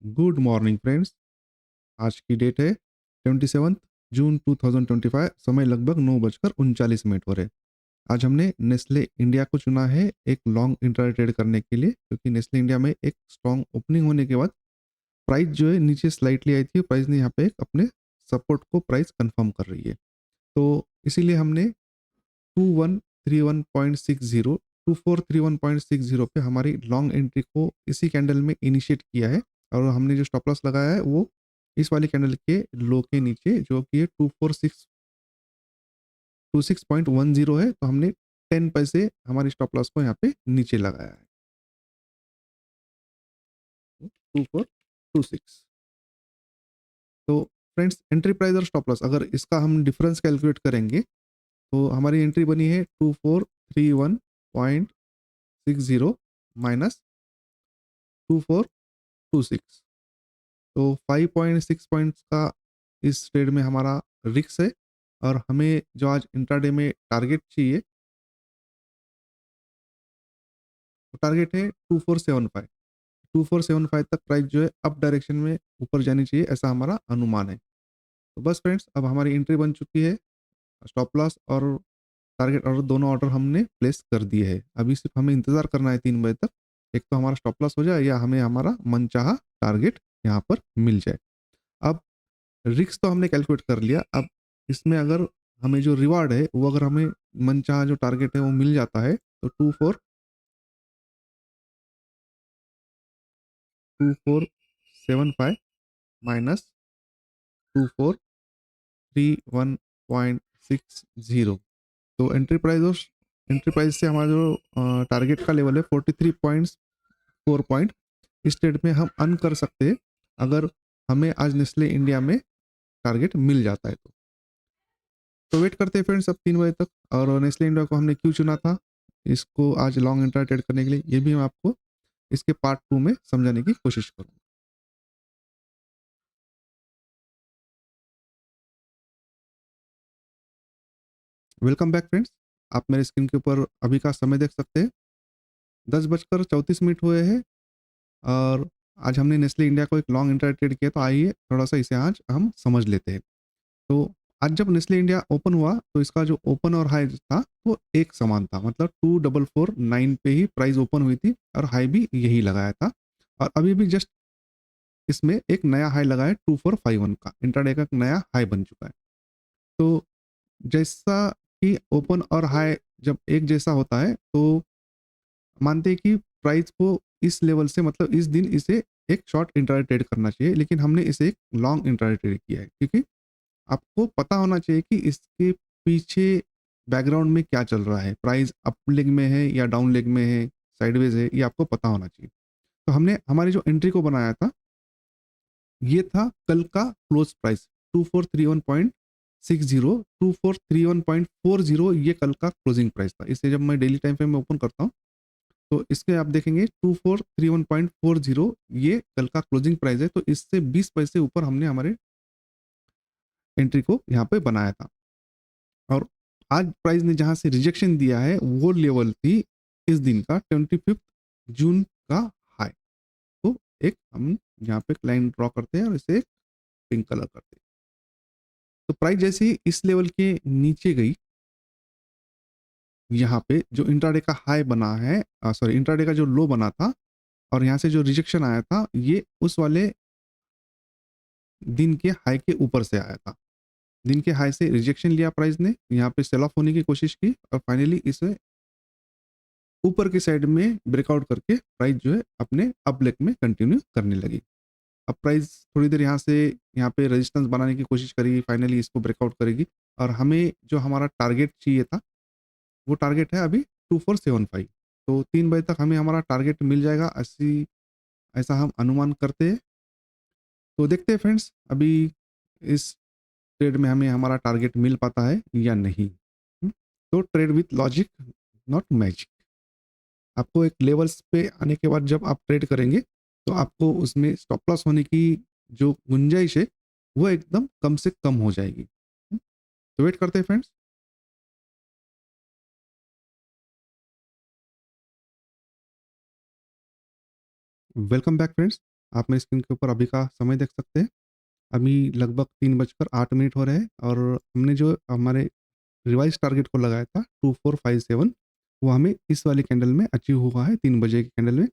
Good morning friends. आज की date है 27 जून 2025। समय लगभग 9:39 हो रहे। आज हमने नेस्ले इंडिया को चुना है एक लॉन्ग इंट्रा ट्रेड करने के लिए, क्योंकि नेस्ले इंडिया में एक स्ट्रॉन्ग ओपनिंग होने के बाद प्राइस जो है नीचे स्लाइटली आई थी। प्राइस ने यहाँ पे एक अपने सपोर्ट को प्राइस कंफर्म कर रही है, तो इसीलिए हमने 2431.60 पे हमारी लॉन्ग एंट्री को इसी कैंडल में इनिशिएट किया है। और हमने जो स्टॉप लॉस लगाया है वो इस वाली कैंडल के लो के नीचे, जो कि है 2426.10 है। तो हमने 10 पैसे हमारी स्टॉप लॉस को यहाँ पे नीचे लगाया है, 2426। तो फ्रेंड्स, एंट्री प्राइस और स्टॉप लॉस अगर इसका हम डिफरेंस कैलकुलेट करेंगे तो हमारी एंट्री बनी है 2431.60 माइनस 2426। तो 5.6 पॉइंट्स का इस ट्रेड में हमारा रिस्क है। और हमें जो आज इंट्राडे में टारगेट चाहिए, वो टारगेट है 2475। 2475 तक प्राइस जो है अप डायरेक्शन में ऊपर जानी चाहिए, ऐसा हमारा अनुमान है। तो बस फ्रेंड्स, अब हमारी एंट्री बन चुकी है। स्टॉप लॉस और टारगेट और दोनों ऑर्डर हमने प्लेस कर दिए हैं। अभी सिर्फ हमें इंतजार करना है 3 बजे तक, एक तो हमारा स्टॉप लॉस हो जाए या हमें हमारा मनचाहा टारगेट यहाँ पर मिल जाए। अब रिस्क तो हमने कैलकुलेट कर लिया। अब इसमें अगर हमें जो रिवार्ड है वो, अगर हमें मनचाहा जो टारगेट है वो मिल जाता है, तो 2425 माइनस 2431.60। तो एंट्री प्राइस से हमारा जो टारगेट का लेवल है 43.4 पॉइंट इस ट्रेड में हम अर्न कर सकते हैं, अगर हमें आज नेस्ले इंडिया में टारगेट मिल जाता है तो वेट करते हैं फ्रेंड्स अब 3 बजे तक। और नेस्ले इंडिया को हमने क्यों चुना था, इसको आज लॉन्ग इंट्रा ट्रेड करने के लिए, ये भी मैं आपको इसके पार्ट 2 में समझाने की कोशिश करूंगा। Welcome back friends. आप मेरे स्क्रीन के ऊपर अभी का समय देख सकते हैं, 10:34 हुए हैं। और आज हमने नेस्ले इंडिया को एक लॉन्ग इंट्रा ट्रेड किया, तो आइए थोड़ा सा इसे आज हम समझ लेते हैं। तो आज जब नेस्ले इंडिया ओपन हुआ तो इसका जो ओपन और हाई था वो एक समान था, मतलब 2449 पे ही प्राइस ओपन हुई थी और हाई भी यही लगाया था। और अभी भी जस्ट इसमें एक नया हाई लगा है 2451 का, इंट्राडे का एक नया हाई बन चुका है। तो जैसा कि ओपन और हाई जब एक जैसा होता है, तो मानते हैं कि प्राइस को इस लेवल से, मतलब इस दिन इसे एक शॉर्ट इंट्राडे ट्रेड करना चाहिए, लेकिन हमने इसे एक लॉन्ग इंट्राडे ट्रेड किया है, क्योंकि आपको पता होना चाहिए कि इसके पीछे बैकग्राउंड में क्या चल रहा है, प्राइस अप लेग में है या डाउन लेग में है, साइडवेज है, ये आपको पता होना चाहिए। तो हमने हमारी जो एंट्री को बनाया था, ये था कल का क्लोज प्राइस 2431.60, 2431.40, ये कल का क्लोजिंग प्राइस था। इसे जब मैं डेली टाइम फ्रेम में ओपन करता हूँ तो इसके आप देखेंगे 2431.40 ये कल का क्लोजिंग प्राइस है। तो इससे 20 पैसे ऊपर हमने हमारे एंट्री को यहाँ पे बनाया था। और आज प्राइस ने जहां से रिजेक्शन दिया है वो लेवल थी इस दिन का 25 जून का हाई। तो एक हम यहाँ पे लाइन ड्रॉ करते हैं और इसे पिंक कलर करते हैं। तो प्राइस जैसे ही इस लेवल के नीचे गई, यहाँ पे जो इंट्राडे का हाई बना है, सॉरी इंट्राडे का जो लो बना था और यहाँ से जो रिजेक्शन आया था, ये उस वाले दिन के हाई के ऊपर से आया था। दिन के हाई से रिजेक्शन लिया प्राइस ने, यहाँ पे सेल ऑफ होने की कोशिश की और फाइनली इसे ऊपर की साइड में ब्रेकआउट करके प्राइस जो है अपने अप लेग में कंटिन्यू करने लगी। अब प्राइस थोड़ी देर यहाँ से यहाँ पे रेजिस्टेंस बनाने की कोशिश करेगी, फाइनली इसको ब्रेकआउट करेगी। और हमें जो हमारा टारगेट चाहिए था वो टारगेट है अभी 2475। तो 3 बजे तक हमें हमारा टारगेट मिल जाएगा, ऐसी ऐसा हम अनुमान करते हैं। तो देखते हैं फ्रेंड्स, अभी इस ट्रेड में हमें हमारा टारगेट मिल पाता है या नहीं। तो trade with logic, not magic. आपको एक लेवल्स पे आने के बाद जब आप ट्रेड करेंगे तो आपको उसमें स्टॉप लॉस होने की जो गुंजाइश है वो एकदम कम से कम हो जाएगी। तो वेट करते हैं फ्रेंड्स। Welcome back friends. आप मेरी स्क्रीन के ऊपर अभी का समय देख सकते हैं। अभी लगभग 3:08 हो रहे हैं और हमने जो हमारे रिवाइज़ टारगेट को लगाया था 2457, वो हमें इस वाली कैंडल में अचीव हुआ है 3 बजे की कैंडल में।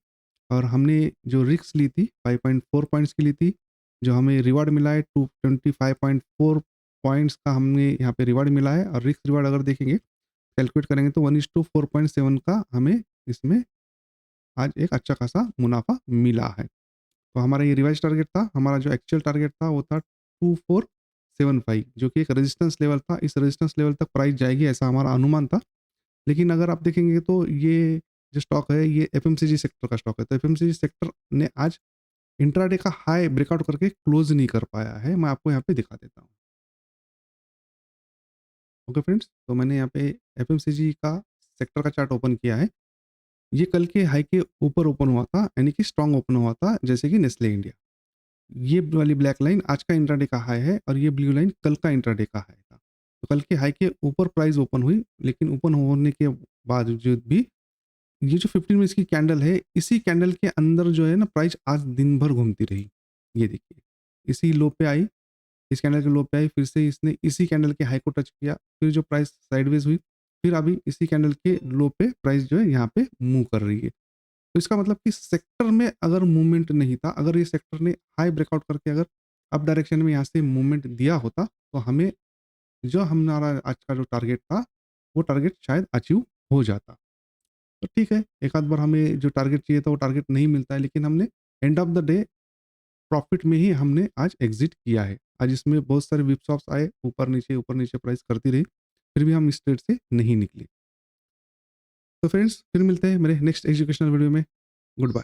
और हमने जो रिस्क ली थी 5.4 पॉइंट्स की ली थी, जो हमें रिवार्ड मिला है 225.4 पॉइंट्स का हमने यहाँ पे रिवार्ड मिला है। और रिस्क रिवार्ड अगर देखेंगे, कैलकुलेट करेंगे तो 1:4.7 का हमें इसमें आज एक अच्छा खासा मुनाफ़ा मिला है। तो हमारा ये रिवाइज़ टारगेट था, हमारा जो एक्चुअल टारगेट था वो था 2475, जो कि एक रेजिस्टेंस लेवल था। इस रेजिस्टेंस लेवल तक प्राइस जाएगी ऐसा हमारा अनुमान था। लेकिन अगर आप देखेंगे तो ये जो स्टॉक है ये एफएमसीजी सेक्टर का स्टॉक है। तो एफएमसीजी सेक्टर ने आज इंट्राडे का हाई ब्रेकआउट करके क्लोज़ नहीं कर पाया है। मैं आपको यहाँ पे दिखा देता हूँ। ओके फ्रेंड्स, तो मैंने यहाँ पे एफएमसीजी का सेक्टर का चार्ट ओपन किया है। ये कल के हाई के ऊपर ओपन हुआ था, यानी कि स्ट्रॉन्ग ओपन हुआ था, जैसे कि नेस्ले इंडिया। ये वाली ब्लैक लाइन आज का इंट्राडे का हाई है और ये ब्लू लाइन कल का इंट्राडे का हाई था। तो कल के हाई के ऊपर प्राइस ओपन हुई, लेकिन ओपन होने के बावजूद भी ये जो 15 मिनट्स की कैंडल है, इसी कैंडल के अंदर जो है ना प्राइस आज दिन भर घूमती रही। ये देखिए, इसी लो पे आई, इस कैंडल के लो पे आई, फिर से इसने इसी कैंडल के हाई को टच किया, फिर जो प्राइस साइडवेज हुई, फिर अभी इसी कैंडल के लो पे प्राइस जो है यहाँ पे मूव कर रही है। तो इसका मतलब कि सेक्टर में अगर मूवमेंट नहीं था, अगर ये सेक्टर ने हाई ब्रेकआउट करके अगर अप डायरेक्शन में यहाँ से मूवमेंट दिया होता, तो हमें जो हमारा आज का जो टारगेट था, वो टारगेट शायद अचीव हो जाता। तो ठीक है, एक आध बार हमें जो टारगेट चाहिए था वो टारगेट नहीं मिलता है, लेकिन हमने end of the day profit में ही हमने आज एग्ज़िट किया है। आज इसमें बहुत सारे विप शॉप्स आए, ऊपर नीचे प्राइस करती रही, फिर भी हम इस ट्रेड से नहीं निकले। तो फ्रेंड्स, फिर मिलते हैं मेरे नेक्स्ट एजुकेशनल वीडियो में। Good bye.